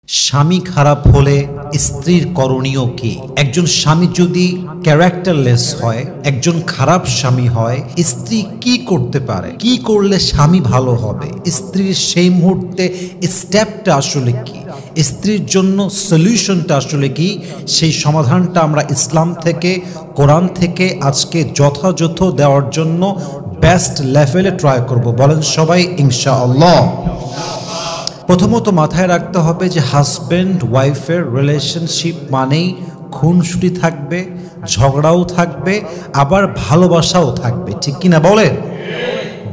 স্বামী খারাপ হলে স্ত্রীর করণীয় কি? একজন স্বামী যদি ক্যারেক্টারলেস হয়, একজন খারাপ স্বামী হয়, স্ত্রী কি করতে পারে? কি করলে স্বামী ভালো হবে? স্ত্রীর সেই মুহূর্তে স্টেপটা আসলে কি? স্ত্রীর জন্য সলিউশনটা আসলে কি? সেই সমাধানটা আমরা ইসলাম থেকে, কোরআন থেকে আজকে যথাযথ দেওয়ার জন্য বেস্ট লেভেলে ট্রাই করব। বলেন সবাই ইনশাআল্লাহ। প্রথমত মাথায় রাখতে হবে যে হাজব্যান্ড ওয়াইফের রিলেশনশিপ মানেই খুনসুটি থাকবে, ঝগড়াও থাকবে, আবার ভালোবাসাও থাকবে, ঠিক কিনা বলেন?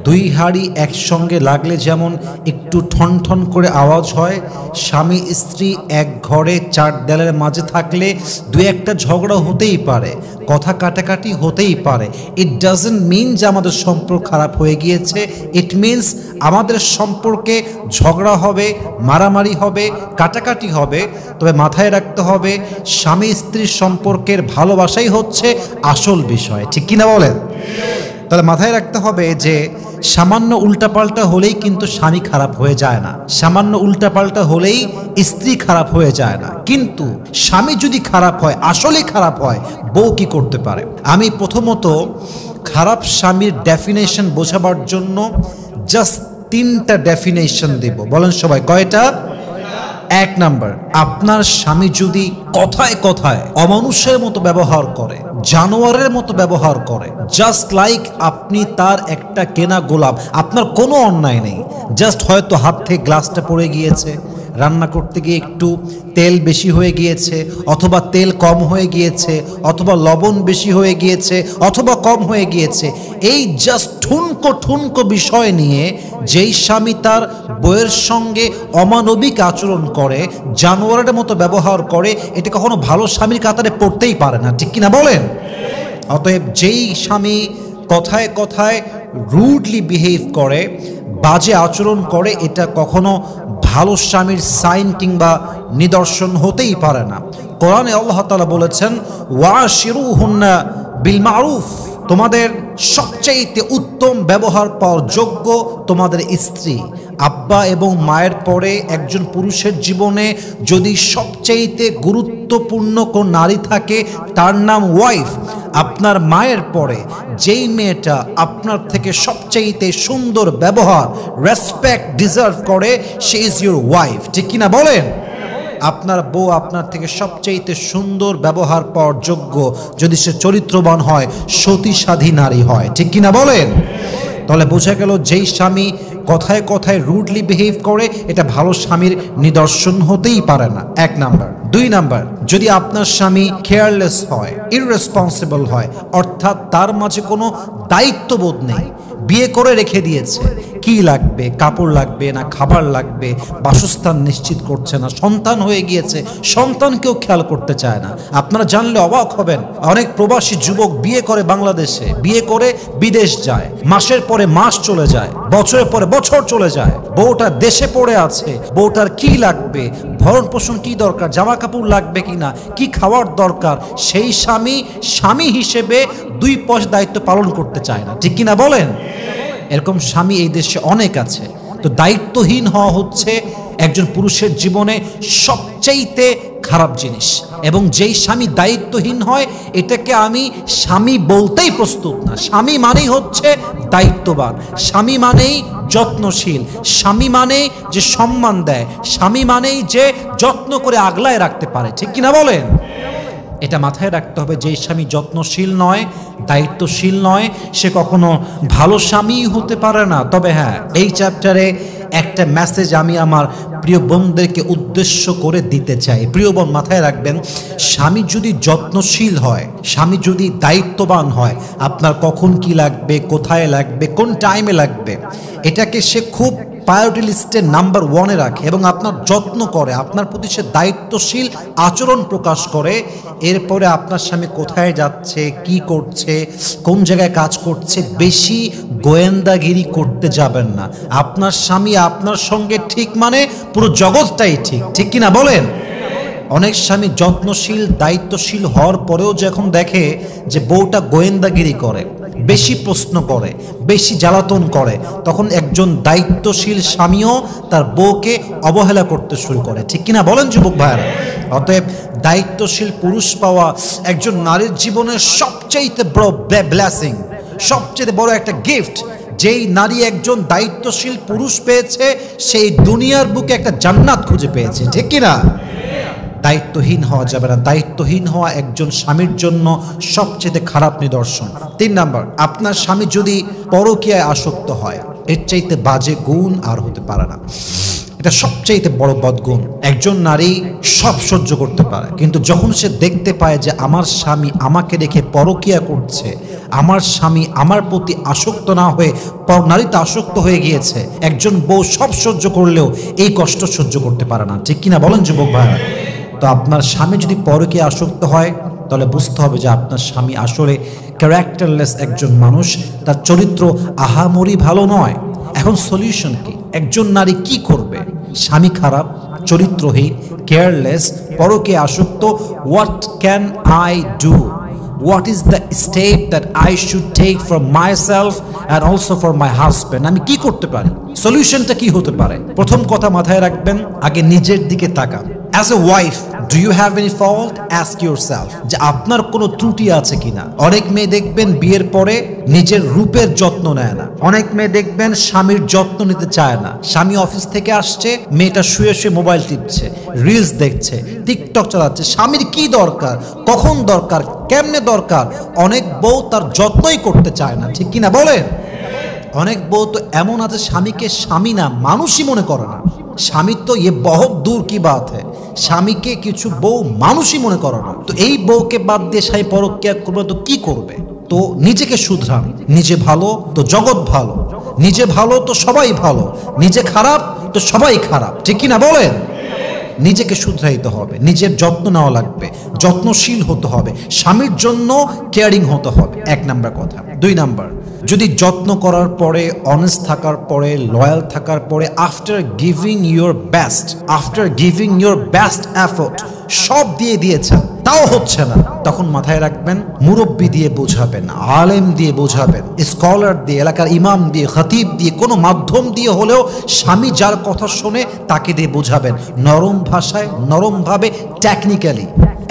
দুই হাড়ি একসঙ্গে লাগলে যেমন একটু ঠন ঠন করে আওয়াজ হয়, স্বামী স্ত্রী এক ঘরে চার দেয়ালের মাঝে থাকলে দুই একটা ঝগড়া হতেই পারে, কথা কাটাকাটি হতেই পারে। ইট ডাজন্ট মিন যে আমাদের সম্পর্ক খারাপ হয়ে গিয়েছে। ইট মিনস আমাদের সম্পর্কে ঝগড়া হবে, মারামারি হবে, কাটাকাটি হবে, তবে মাথায় রাখতে হবে স্বামী স্ত্রীর সম্পর্কের ভালোবাসাই হচ্ছে আসল বিষয়, ঠিক কিনা বলেন? তাহলে মাথায় রাখতে হবে যে সামান্য উল্টাপাল্টা হলেই কিন্তু স্বামী খারাপ হয়ে যায় না, সামান্য উল্টাপাল্টা হলেই স্ত্রী খারাপ হয়ে যায় না। কিন্তু স্বামী যদি খারাপ হয়, আসলে খারাপ হয়, বউ কি করতে পারে? আমি প্রথমত খারাপ স্বামীর ডেফিনেশন বোঝাবার জন্য জাস্ট তিনটা ডেফিনেশন দেব। বলেন সবাই কয়টা? এক নাম্বার, আপনার স্বামী যদি কথায় কথায় অমানুষের মতো ব্যবহার করে, জানোয়ারের মতো ব্যবহার করে, জাস্ট লাইক আপনি তার একটা কেনা গোলাম, আপনার কোনো অন্যায় নেই, জাস্ট হয়তো হাত থেকে গ্লাসটা পড়ে গিয়েছে, রান্না করতে গিয়ে একটু তেল বেশি হয়ে গিয়েছে, অথবা তেল কম হয়ে গিয়েছে, অথবা লবণ বেশি হয়ে গিয়েছে, অথবা কম হয়ে গিয়েছে, এই জাস্ট ঠুনকো ঠুনকো বিষয় নিয়ে যেই স্বামী তার বউয়ের সঙ্গে অমানবিক আচরণ করে, জানোয়ারের মতো ব্যবহার করে, এটা কখনো ভালো স্বামীর কাতারে পড়তেই পারে না, ঠিক কিনা বলেন? অতএব যেই স্বামী কথায় কথায় রুডলি বিহেভ করে, বাজে আচরণ করে, এটা কখনো ভালো স্বামীর সাইন কিংবা নিদর্শন হতেই পারে না। কোরআনে আল্লাহ তাআলা বলেছেন, ওয়াশিরুহুন্না বিল মারুফ, তোমাদের সবচাইতে উত্তম ব্যবহার পাওয়ার যোগ্য তোমাদের স্ত্রী। আব্বা এবং মায়ের পরে একজন পুরুষের জীবনে যদি সবচাইতে গুরুত্বপূর্ণ কোন নারী থাকে, তার নাম ওয়াইফ। আপনার মায়ের পরে যেই মেয়েটা আপনার থেকে সবচাইতে সুন্দর ব্যবহার, রেসপেক্ট ডিজার্ভ করে, শি ইজ ইউর ওয়াইফ, ঠিক কিনা বলেন? আপনার বউ আপনার থেকে সবচেয়ে সুন্দর ব্যবহার পাওয়ার যোগ্য যদি সে চরিত্রবান হয়, সতীসাধী নারী হয়, ঠিক কিনা বলেন? তাহলে বোঝা গেল যেই স্বামী কথায় কথায় রুডলি বিহেভ করে, এটা ভালো স্বামীর নিদর্শন হতেই পারে না, এক নাম্বার। দুই নাম্বার, যদি আপনার স্বামী কেয়ারলেস হয়, ইররেসপন্সিবল হয়, অর্থাৎ তার মাঝে কোনো দায়িত্ববোধ নেই, বিয়ে করে রেখে দিয়েছে, কি লাগবে, কাপড় লাগবে না খাবার লাগবে, বাসস্থান নিশ্চিত করছে না, সন্তান হয়ে গিয়েছে, সন্তানকেও খেয়াল করতে চায় না। আপনারা জানলে অবাক হবেন, অনেক প্রবাসী যুবক বিয়ে করে বাংলাদেশে, বিয়ে করে বিদেশ যায়, মাসের পরে মাস চলে যায়, বছরের পরে বছর চলে যায়, বউটা দেশে পড়ে আছে, বউটার কি লাগবে, ভরণ পোষণ কি দরকার, জামা কাপড় লাগবে কিনা, কি খাওয়ার দরকার, সেই স্বামী হিসেবে দুই পয়সা দায়িত্ব পালন করতে চায় না, ঠিক কিনা বলেন? এরকম স্বামী এই দেশে অনেক আছে। তো দায়িত্বহীন হওয়া হচ্ছে একজন পুরুষের জীবনে সবচাইতে খারাপ জিনিস, এবং যেই স্বামী দায়িত্বহীন হয়, এটাকে আমি স্বামী বলতেই প্রস্তুত না। স্বামী মানেই হচ্ছে দায়িত্ববান, স্বামী মানেই যত্নশীল, স্বামী মানেই যে সম্মান দেয়, স্বামী মানেই যে যত্ন করে আগলায় রাখতে পারে, ঠিক কিনা বলেন? এটা মাথায় রাখতে হবে, যে স্বামী যত্নশীল নয়, দায়িত্বশীল নয়, সে কখনো ভালো স্বামী হতে পারে না। তবে হ্যাঁ, এই চ্যাপ্টারে একটা মেসেজ আমি আমার প্রিয় বোনদেরকে উদ্দেশ্য করে দিতে চাই। প্রিয় বোন, মাথায় রাখবেন, স্বামী যদি যত্নশীল হয়, স্বামী যদি দায়িত্ববান হয়, আপনার কখন কি লাগবে, কোথায় লাগবে, কোন টাইমে লাগবে, এটাকে সে খুব প্রায়োরিটি লিস্টের নাম্বার ওয়ানে রাখে এবং আপনার যত্ন করে, আপনার প্রতি সে দায়িত্বশীল আচরণ প্রকাশ করে, এরপরে আপনার স্বামী কোথায় যাচ্ছে, কি করছে, কোন জায়গায় কাজ করছে, বেশি গোয়েন্দাগিরি করতে যাবেন না। আপনার স্বামী আপনার সঙ্গে ঠিক মানে পুরো জগৎটাই ঠিক, ঠিক কিনা বলেন? অনেক স্বামী যত্নশীল দায়িত্বশীল হওয়ার পরেও যখন দেখে যে বউটা গোয়েন্দাগিরি করে, বেশি প্রশ্ন করে, বেশি জ্বালাতন করে, তখন একজন দায়িত্বশীল স্বামীও তার বউকে অবহেলা করতে শুরু করে। ঠিক কিনা বলেন যুবক ভাইয়েরা? অতএব দায়িত্বশীল পুরুষ পাওয়া একজন নারীর জীবনের সবচাইতে বড় ব্লেসিং, সবচেয়ে বড় একটা গিফট। যেই নারী একজন দায়িত্বশীল পুরুষ পেয়েছে, সেই দুনিয়ার বুকে একটা জান্নাত খুঁজে পেয়েছে। ঠিক কিনা? দায়িত্বহীন হওয়া যাবে না। দায়িত্বহীন হওয়া একজন স্বামীর জন্য সবচেয়ে খারাপ নিদর্শন। 3 নাম্বার, আপনার স্বামী যদি পরকীয়ায় আসক্ত হয়, এর চাইতে বাজে গুণ আর হতে পারে না। এটা সবচাইতে বড় বদগুণ। একজন নারী সব সহ্য করতে পারে, কিন্তু যখন সে দেখতে পায় যে আমার স্বামী আমাকে রেখে পরকীয়া করছে, আমার স্বামী আমার প্রতি আসক্ত না হয়ে নারীতে আসক্ত হয়ে গিয়েছে, একজন বউ সব সহ্য করলেও এই কষ্ট সহ্য করতে পারে না। ঠিক কিনা বলেন যুবক ভাইরা? তো আপনার স্বামী যদি পরকীয়ায় আসক্ত হয়, তাহলে বুঝতে হবে যে আপনার স্বামী আসলে ক্যারেক্টারলেস একজন মানুষ, তার চরিত্র আহামরি ভালো নয়। এখন সলিউশন কি? একজন নারী কি করবে? স্বামী খারাপ, চরিত্রহীন, কেয়ারলেস, পরকীয়ায় আসক্ত। What can I do? What is the step that I should take for myself and also for my husband? আমি কি করতে পারি? সলিউশনটা কি হতে পারে? প্রথম কথা মাথায় রাখবেন, আগে নিজের দিকে তাকান। As a wife, do you have any fault? Ask yourself যে আপনার কোনো ত্রুটি আছে কিনা। অনেক মেয়ে দেখবেন বিয়ের পরে নিজের রূপের যত্ন নেয় না। অনেক মেয়ে দেখবেন স্বামীর যত্ন নিতে চায় না। স্বামী অফিস থেকে আসছে, মেয়েটা শুয়ে শুয়ে মোবাইল টিপছে, রিলস দেখছে, টিকটক চালাচ্ছে। স্বামীর কি দরকার, কখন দরকার, কেমনে দরকার? অনেক বউ তার যত্নই করতে চায় না। ঠিক কিনা বলেন? অনেক বউ তো এমন আছে স্বামীকে স্বামী না, মানুষই মনে করে না। স্বামী তো বহুত দূর কি বাত হ্যায়, স্বামীকে কিছু বউ মানুষই মনে করে না। তো এই বউকে বাদ দিয়ে স্বামী পরকীয়া করবে তো কি করবে? তো নিজেকে শুধরান। নিজে ভালো তো জগৎ ভালো, নিজে ভালো তো সবাই ভালো, নিজে খারাপ তো সবাই খারাপ। ঠিক কিনা বলেন? নিজেকে শুধরাইতে হবে, নিজের যত্ন নেওয়া লাগবে, যত্নশীল হতে হবে, স্বামীর জন্য কেয়ারিং হতে হবে। 1 নাম্বার কথা। 2 নাম্বার, যদি যত্ন করার পরে, অনেস্ট থাকার পরে, লয়াল থাকার পরে, after giving your best effort সব দিয়ে দিয়েছেন, তাও হচ্ছে না, তখন মাথায় রাখবেন মুরব্বি দিয়ে বোঝাবেন, আলেম দিয়ে বোঝাবেন, স্কলার দিয়ে, এলাকার ইমাম দিয়ে, খতিব দিয়ে, কোনো মাধ্যম দিয়ে হলেও স্বামী যার কথা শোনে তাকে দিয়ে বোঝাবেন, নরম ভাষায়, নরমভাবে, টেকনিক্যালি।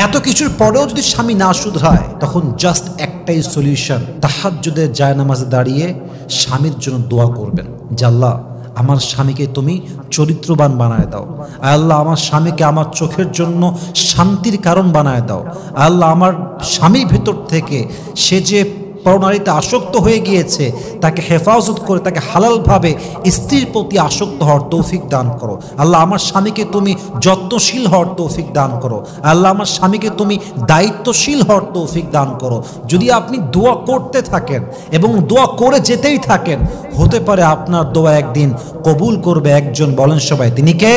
এত কিছুর পরেও যদি স্বামী না শুধরায়, তখন জাস্ট একটাই সলিউশন, তাহাজ্জুদের জায়নামাজে দাঁড়িয়ে স্বামীর জন্য দোয়া করবেন যে আল্লাহ, আমার স্বামীকে তুমি চরিত্রবান বানায় দাও। আল্লাহ, আমার স্বামীকে আমার চোখের জন্য শান্তির কারণ বানায় দাও। আল্লাহ, আমার স্বামীর ভিতর থেকে সে যে পরনারীতে আসক্ত হয়ে গিয়েছে, তাকে হেফাজত করে তাকে হালালভাবে স্ত্রীর প্রতি আসক্ত হওয়ার তৌফিক দান করো। আল্লাহ, আমার স্বামীকে তুমি যত্নশীল হওয়ার তৌফিক দান করো। আল্লাহ, আমার স্বামীকে তুমি দায়িত্বশীল হওয়ার তৌফিক দান করো। যদি আপনি দোয়া করতে থাকেন এবং দোয়া করে যেতেই থাকেন, হতে পারে আপনার দোয়া একদিন কবুল করবে একজন। বলেন সবাই, তিনি কে?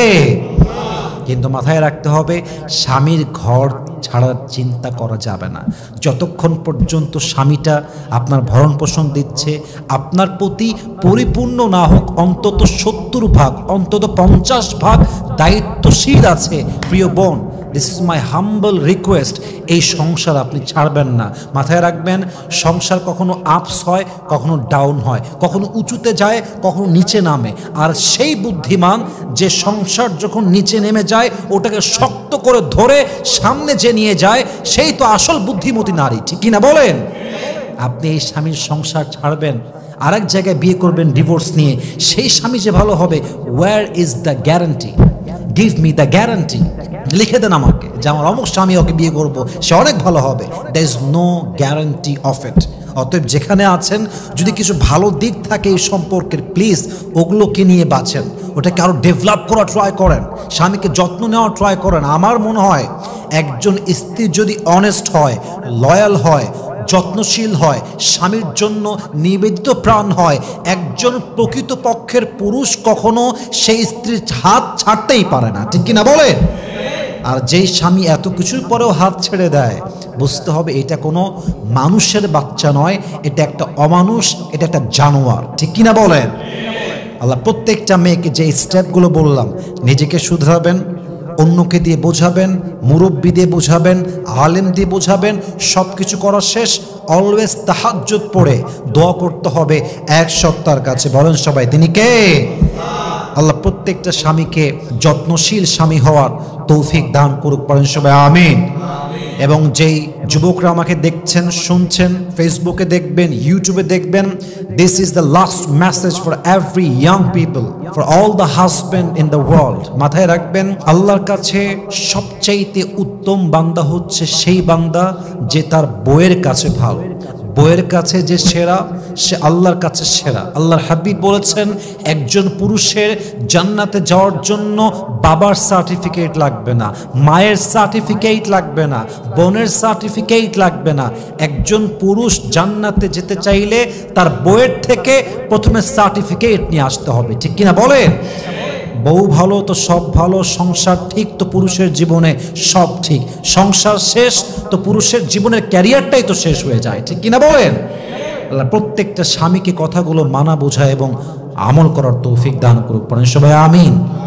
কিন্তু মাথায় রাখতে হবে, স্বামীর ঘর ছাড়ার চিন্তা করা যাবে না। যতক্ষণ পর্যন্ত স্বামীটা আপনার ভরণ পোষণ দিচ্ছে, আপনার প্রতি পরিপূর্ণ না হোক, অন্তত 70 ভাগ, অন্তত 50 ভাগ দায়িত্বশীল আছে, প্রিয় বোন, this is my humble request, এই সংসার আপনি ছাড়বেন না। মাথায় রাখবেন, সংসার কখনো আপস হয়, কখনো ডাউন হয়, কখনো উঁচুতে যায়, কখনো নিচে নামে। আর সেই বুদ্ধিমান যে সংসার যখন নিচে নেমে যায়, ওটাকে শক্ত করে ধরে সামনে যে নিয়ে যায়, সেই তো আসল বুদ্ধিমতী নারী। ঠিক কিনা বলেন? আপনি এই স্বামীর সংসার ছাড়বেন, আরেক জায়গায় বিয়ে করবেন ডিভোর্স নিয়ে, সেই স্বামী যে ভালো হবে, where is the guarantee? Give me the guarantee. লিখে দেন আমাকে যে আমার অমুক স্বামী, ওকে বিয়ে করবো, সে অনেক ভালো হবে। There is no guarantee of it. অতএব যেখানে আছেন, যদি কিছু ভালো দিক থাকে এই সম্পর্কের, প্লিজ ওগুলোকে নিয়ে বাঁচেন, ওটাকে আরও ডেভেলপ করা ট্রাই করেন, স্বামীকে যত্ন নেওয়া ট্রাই করেন। আমার মনে হয় একজন স্ত্রী যদি অনেস্ট হয়, লয়াল হয়, যত্নশীল হয়, স্বামীর জন্য নিবেদিত প্রাণ হয়, একজন প্রকৃত পক্ষের পুরুষ কখনো সেই স্ত্রীর হাত ছাড়তেই পারে না। ঠিক কিনা বলেন? আর যেই স্বামী এত কিছুর পরেও হাত ছেড়ে দেয়, বুঝতে হবে এটা কোনো মানুষের বাচ্চা নয়, এটা একটা অমানুষ, এটা একটা জানোয়ার। ঠিক কিনা বলেন? আল্লাহ প্রত্যেকটা মেয়েকে যে স্টেপগুলো বললাম, নিজেকে শুধরাবেন, অন্যকে দিয়ে বোঝাবেন, মুরব্বি দিয়ে বোঝাবেন, আলেম দিয়ে বোঝাবেন, সব কিছু করা শেষ, অলওয়েজ তাহাজ্জুদ পড়ে দোয়া করতে হবে এক সত্তার কাছে। বলেন সবাই, তিনি কে? আল্লাহ প্রত্যেকটা স্বামীকে যত্নশীল স্বামী হওয়ার তৌফিক দান করুক। বলেন সবাই আমিন। এবং যেই যুবকরা আমাকে দেখছেন, শুনছেন, ফেসবুকে দেখবেন, ইউটিউবে দেখবেন, this is the last message for every young people, for all the husband in the world. মাথায় রাখবেন, আল্লাহর কাছে সবচাইতে উত্তম বান্দা হচ্ছে সেই বান্দা যে তার বউয়ের কাছে ভালো। বউয়ের কাছে যে সেরা, সে আল্লাহর কাছে সেরা। আল্লাহর হাবিব বলেছেন, একজন পুরুষের জান্নাতে যাওয়ার জন্য বাবার সার্টিফিকেট লাগবে না, মায়ের সার্টিফিকেট লাগবে না, বোনের সার্টিফিকেট লাগবে না। একজন পুরুষ জান্নাতে যেতে চাইলে তার বউয়ের থেকে প্রথমে সার্টিফিকেট নিয়ে আসতে হবে। ঠিক কিনা বলেন? বউ ভালো তো সব ভালো, সংসার ঠিক তো পুরুষের জীবনে সব ঠিক, সংসার শেষ তো পুরুষের জীবনের ক্যারিয়ারটাই তো শেষ হয়ে যায়। ঠিক কিনা বলেন? আল্লাহ প্রত্যেকটা স্বামীকে কথাগুলো মানা বোঝা এবং আমল করার তৌফিক দান করুক। সবাই আমিন।